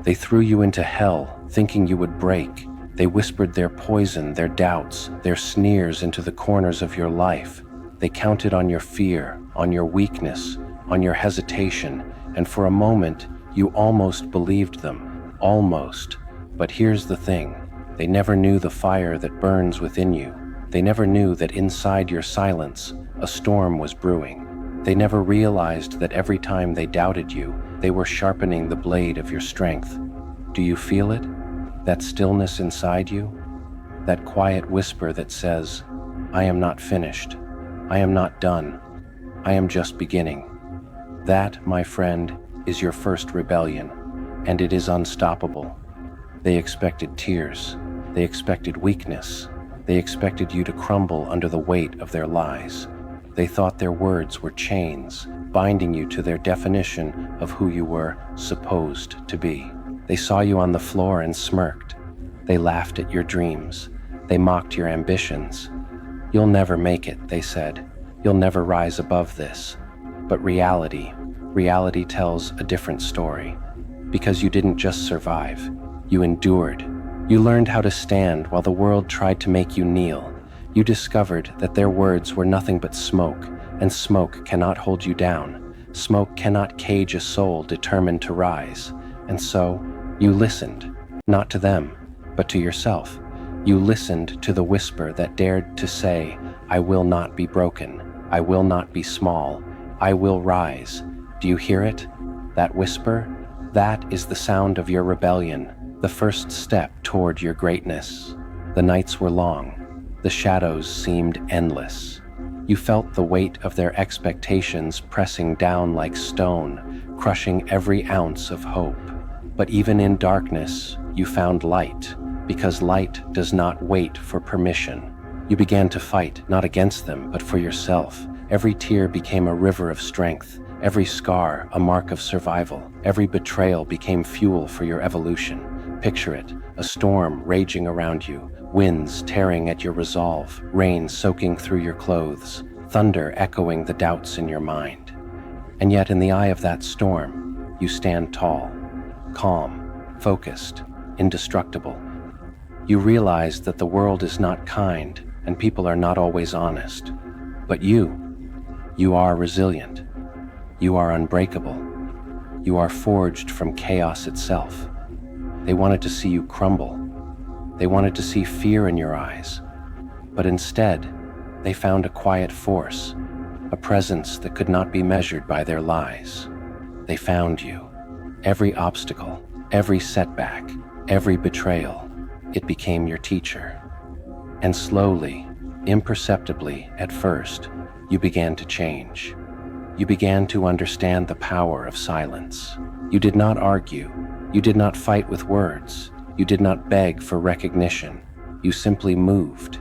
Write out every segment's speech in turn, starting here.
They threw you into hell, thinking you would break. They whispered their poison, their doubts, their sneers into the corners of your life. They counted on your fear, on your weakness, on your hesitation, and for a moment, you almost believed them. Almost. But here's the thing. They never knew the fire that burns within you. They never knew that inside your silence, a storm was brewing. They never realized that every time they doubted you, they were sharpening the blade of your strength. Do you feel it? That stillness inside you? That quiet whisper that says, I am not finished. I am not done. I am just beginning. That, my friend, is your first rebellion, and it is unstoppable. They expected tears. They expected weakness. They expected you to crumble under the weight of their lies. They thought their words were chains, binding you to their definition of who you were supposed to be. They saw you on the floor and smirked. They laughed at your dreams. They mocked your ambitions. You'll never make it, they said. You'll never rise above this. But reality tells a different story. Because you didn't just survive, you endured. You learned how to stand while the world tried to make you kneel. You discovered that their words were nothing but smoke, and smoke cannot hold you down. Smoke cannot cage a soul determined to rise. And so, you listened, not to them, but to yourself. You listened to the whisper that dared to say, I will not be broken. I will not be small. I will rise. Do you hear it? That whisper? That is the sound of your rebellion, the first step toward your greatness. The nights were long. The shadows seemed endless. You felt the weight of their expectations pressing down like stone, crushing every ounce of hope. But even in darkness, you found light, because light does not wait for permission. You began to fight, not against them, but for yourself. Every tear became a river of strength. Every scar, a mark of survival. Every betrayal became fuel for your evolution. Picture it, a storm raging around you, winds tearing at your resolve, rain soaking through your clothes, thunder echoing the doubts in your mind. And yet in the eye of that storm, you stand tall, calm, focused, indestructible. You realize that the world is not kind and people are not always honest. But you are resilient. You are unbreakable. You are forged from chaos itself. They wanted to see you crumble. They wanted to see fear in your eyes. But instead, they found a quiet force, a presence that could not be measured by their lies. They found you. Every obstacle, every setback, every betrayal, it became your teacher. And slowly, imperceptibly at first, you began to change. You began to understand the power of silence. You did not argue. You did not fight with words. You did not beg for recognition. You simply moved.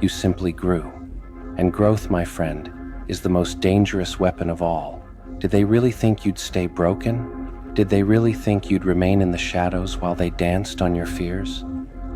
You simply grew. And growth, my friend, is the most dangerous weapon of all. Did they really think you'd stay broken? Did they really think you'd remain in the shadows while they danced on your fears?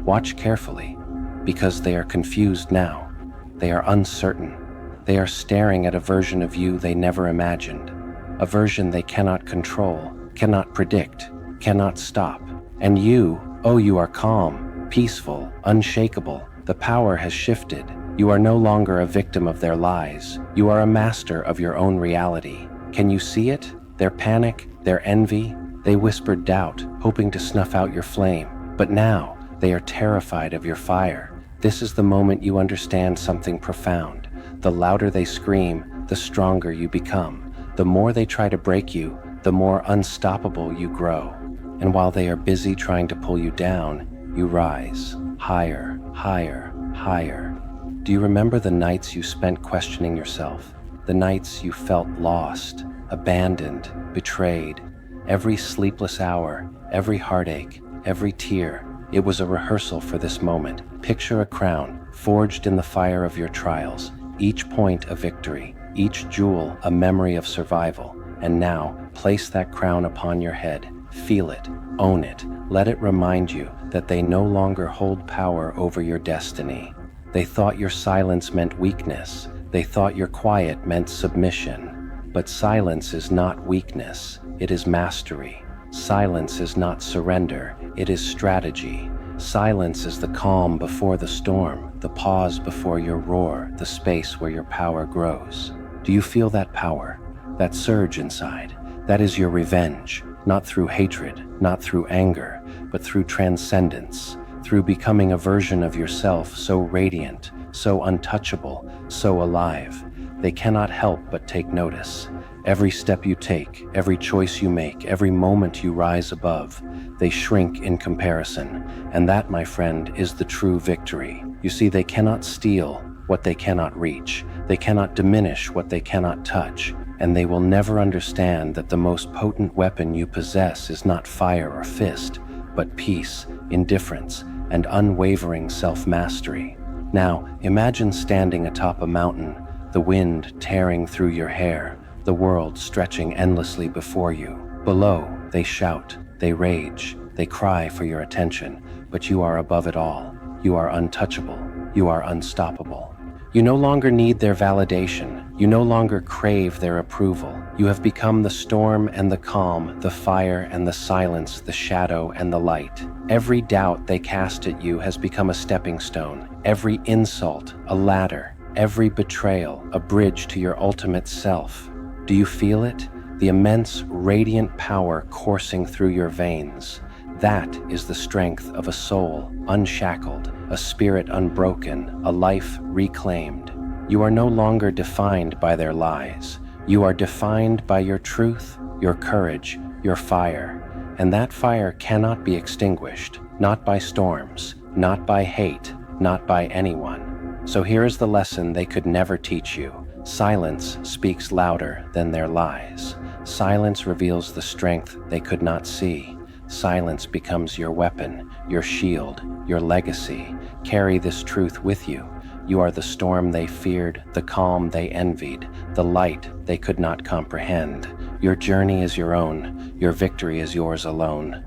Watch carefully, because they are confused now. They are uncertain. They are staring at a version of you they never imagined, a version they cannot control, cannot predict, cannot stop. And you are calm, peaceful, unshakable. The power has shifted. You are no longer a victim of their lies. You are a master of your own reality. Can you see it? Their panic, their envy, they whispered doubt, hoping to snuff out your flame. But now, they are terrified of your fire. This is the moment you understand something profound. The louder they scream, the stronger you become. The more they try to break you, the more unstoppable you grow. And while they are busy trying to pull you down, you rise, higher, higher, higher. Do you remember the nights you spent questioning yourself? The nights you felt lost, abandoned, betrayed. Every sleepless hour, every heartache, every tear, it was a rehearsal for this moment. Picture a crown, forged in the fire of your trials, each point a victory, each jewel a memory of survival. And now, place that crown upon your head. Feel it, own it, let it remind you that they no longer hold power over your destiny. They thought your silence meant weakness. They thought your quiet meant submission. But silence is not weakness, it is mastery. Silence is not surrender, it is strategy. Silence is the calm before the storm, the pause before your roar, the space where your power grows. Do you feel that power, that surge inside? That is your revenge, not through hatred, not through anger, but through transcendence, through becoming a version of yourself so radiant, so untouchable, so alive. They cannot help but take notice. Every step you take, every choice you make, every moment you rise above, they shrink in comparison. And that, my friend, is the true victory. You see, they cannot steal what they cannot reach. They cannot diminish what they cannot touch. And they will never understand that the most potent weapon you possess is not fire or fist, but peace, indifference, and unwavering self-mastery. Now, imagine standing atop a mountain, the wind tearing through your hair, the world stretching endlessly before you. Below, they shout, they rage, they cry for your attention, but you are above it all. You are untouchable. You are unstoppable. You no longer need their validation. You no longer crave their approval. You have become the storm and the calm, the fire and the silence, the shadow and the light. Every doubt they cast at you has become a stepping stone. Every insult, a ladder. Every betrayal, a bridge to your ultimate self. Do you feel it? The immense, radiant power coursing through your veins. That is the strength of a soul unshackled, a spirit unbroken, a life reclaimed. You are no longer defined by their lies. You are defined by your truth, your courage, your fire. And that fire cannot be extinguished, not by storms, not by hate, not by anyone. So here is the lesson they could never teach you. Silence speaks louder than their lies. Silence reveals the strength they could not see. Silence becomes your weapon, your shield, your legacy. Carry this truth with you. You are the storm they feared, the calm they envied, the light they could not comprehend. Your journey is your own. Your victory is yours alone.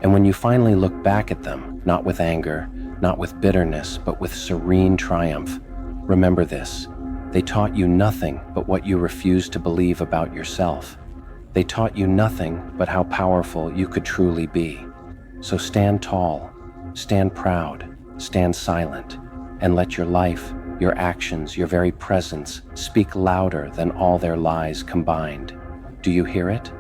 And when you finally look back at them, not with anger, not with bitterness, but with serene triumph, remember this. They taught you nothing but what you refused to believe about yourself. They taught you nothing but how powerful you could truly be. So stand tall, stand proud, stand silent, and let your life, your actions, your very presence speak louder than all their lies combined. Do you hear it?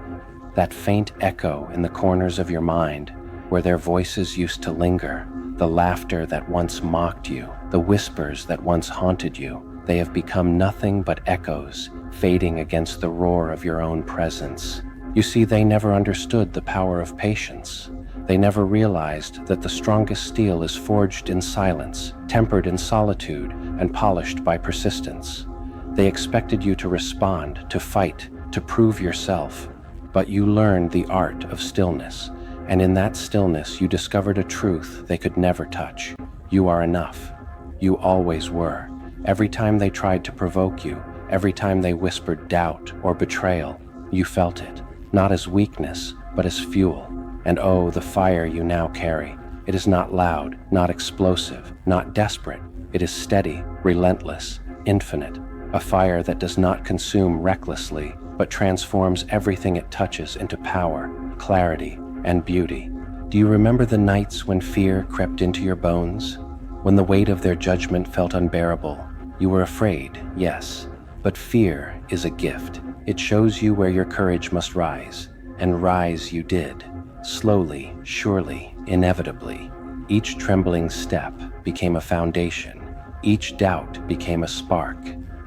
That faint echo in the corners of your mind where their voices used to linger, the laughter that once mocked you, the whispers that once haunted you. They have become nothing but echoes, fading against the roar of your own presence. You see, they never understood the power of patience. They never realized that the strongest steel is forged in silence, tempered in solitude, and polished by persistence. They expected you to respond, to fight, to prove yourself. But you learned the art of stillness, and in that stillness you discovered a truth they could never touch. You are enough. You always were. Every time they tried to provoke you, every time they whispered doubt or betrayal, you felt it, not as weakness, but as fuel. And oh, the fire you now carry. It is not loud, not explosive, not desperate. It is steady, relentless, infinite. A fire that does not consume recklessly, but transforms everything it touches into power, clarity, and beauty. Do you remember the nights when fear crept into your bones? When the weight of their judgment felt unbearable? You were afraid, yes, but fear is a gift. It shows you where your courage must rise, and rise you did. Slowly, surely, inevitably. Each trembling step became a foundation. Each doubt became a spark,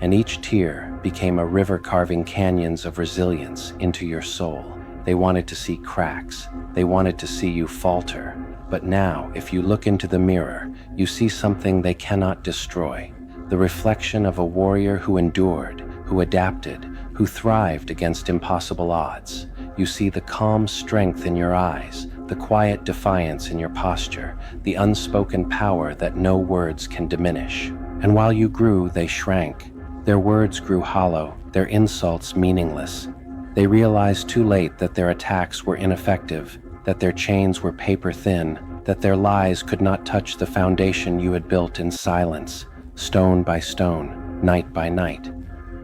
and each tear became a river carving canyons of resilience into your soul. They wanted to see cracks. They wanted to see you falter. But now, if you look into the mirror, you see something they cannot destroy. The reflection of a warrior who endured, who adapted, who thrived against impossible odds. You see the calm strength in your eyes, the quiet defiance in your posture, the unspoken power that no words can diminish. And while you grew, they shrank. Their words grew hollow, their insults meaningless. They realized too late that their attacks were ineffective, that their chains were paper thin, that their lies could not touch the foundation you had built in silence, stone by stone, night by night.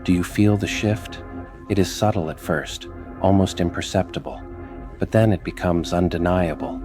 Do you feel the shift? It is subtle at first, almost imperceptible. but then it becomes undeniable.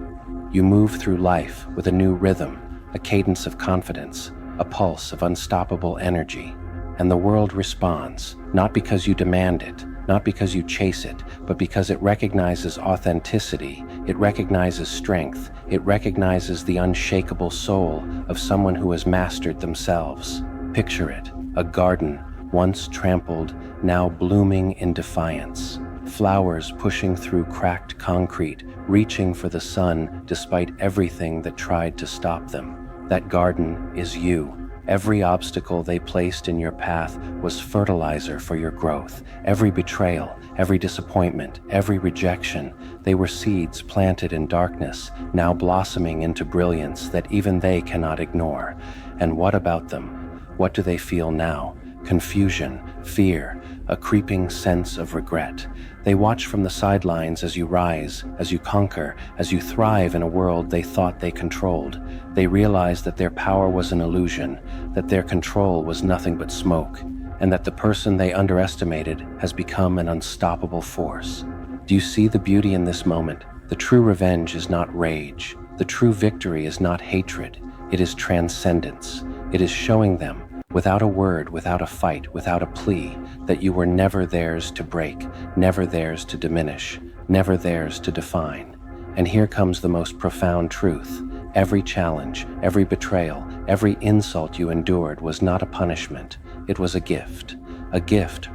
You move through life with a new rhythm, a cadence of confidence, a pulse of unstoppable energy. And the world responds, not because you demand it, not because you chase it, but because it recognizes authenticity, it recognizes strength, it recognizes the unshakable soul of someone who has mastered themselves. Picture it, a garden, once trampled, now blooming in defiance. Flowers pushing through cracked concrete, reaching for the sun despite everything that tried to stop them. That garden is you. Every obstacle they placed in your path was fertilizer for your growth. Every betrayal, every disappointment, every rejection, they were seeds planted in darkness, now blossoming into brilliance that even they cannot ignore. And what about them? What do they feel now? Confusion, fear, a creeping sense of regret. They watch from the sidelines as you rise, as you conquer, as you thrive in a world they thought they controlled. They realize that their power was an illusion, that their control was nothing but smoke, and that the person they underestimated has become an unstoppable force. Do you see the beauty in this moment? The true revenge is not rage. The true victory is not hatred. It is transcendence. It is showing them, without a word, without a fight, without a plea, that you were never theirs to break, never theirs to diminish, never theirs to define. And here comes the most profound truth. Every challenge, every betrayal, every insult you endured was not a punishment. It was a gift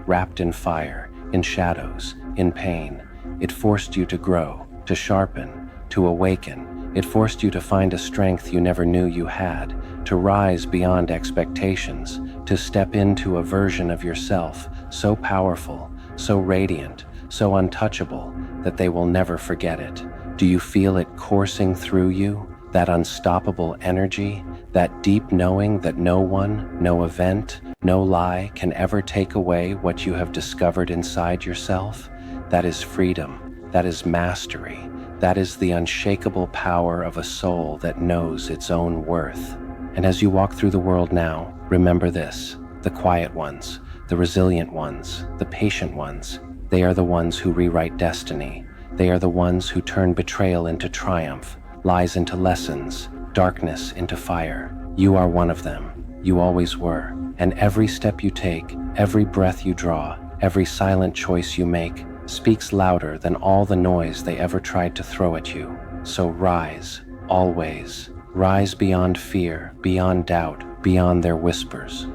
wrapped in fire, in shadows, in pain. It forced you to grow, to sharpen, to awaken. It forced you to find a strength you never knew you had, to rise beyond expectations, to step into a version of yourself so powerful, so radiant, so untouchable that they will never forget it. Do you feel it coursing through you? That unstoppable energy, that deep knowing that no one, no event, no lie can ever take away what you have discovered inside yourself? That is freedom. That is mastery. That is the unshakable power of a soul that knows its own worth. And as you walk through the world now, remember this: the quiet ones, the resilient ones, the patient ones, they are the ones who rewrite destiny. They are the ones who turn betrayal into triumph, lies into lessons, darkness into fire. You are one of them. You always were. And every step you take, every breath you draw, every silent choice you make speaks louder than all the noise they ever tried to throw at you. So rise, always. Rise beyond fear, beyond doubt, beyond their whispers.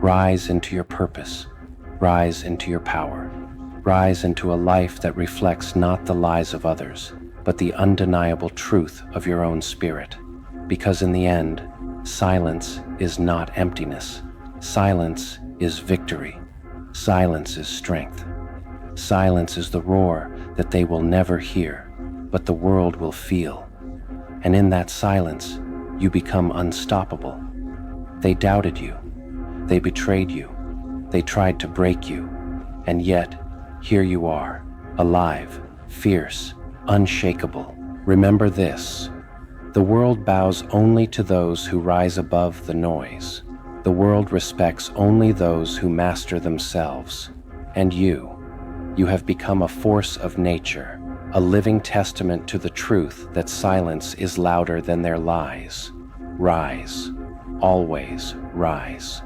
Rise into your purpose. Rise into your power. Rise into a life that reflects not the lies of others, but the undeniable truth of your own spirit. Because in the end, silence is not emptiness. Silence is victory. Silence is strength. Silence is the roar that they will never hear, but the world will feel. And in that silence, you become unstoppable. They doubted you. They betrayed you. They tried to break you. And yet, here you are, alive, fierce, unshakable. Remember this: the world bows only to those who rise above the noise. The world respects only those who master themselves. And you have become a force of nature, a living testament to the truth that silence is louder than their lies. Rise, always rise.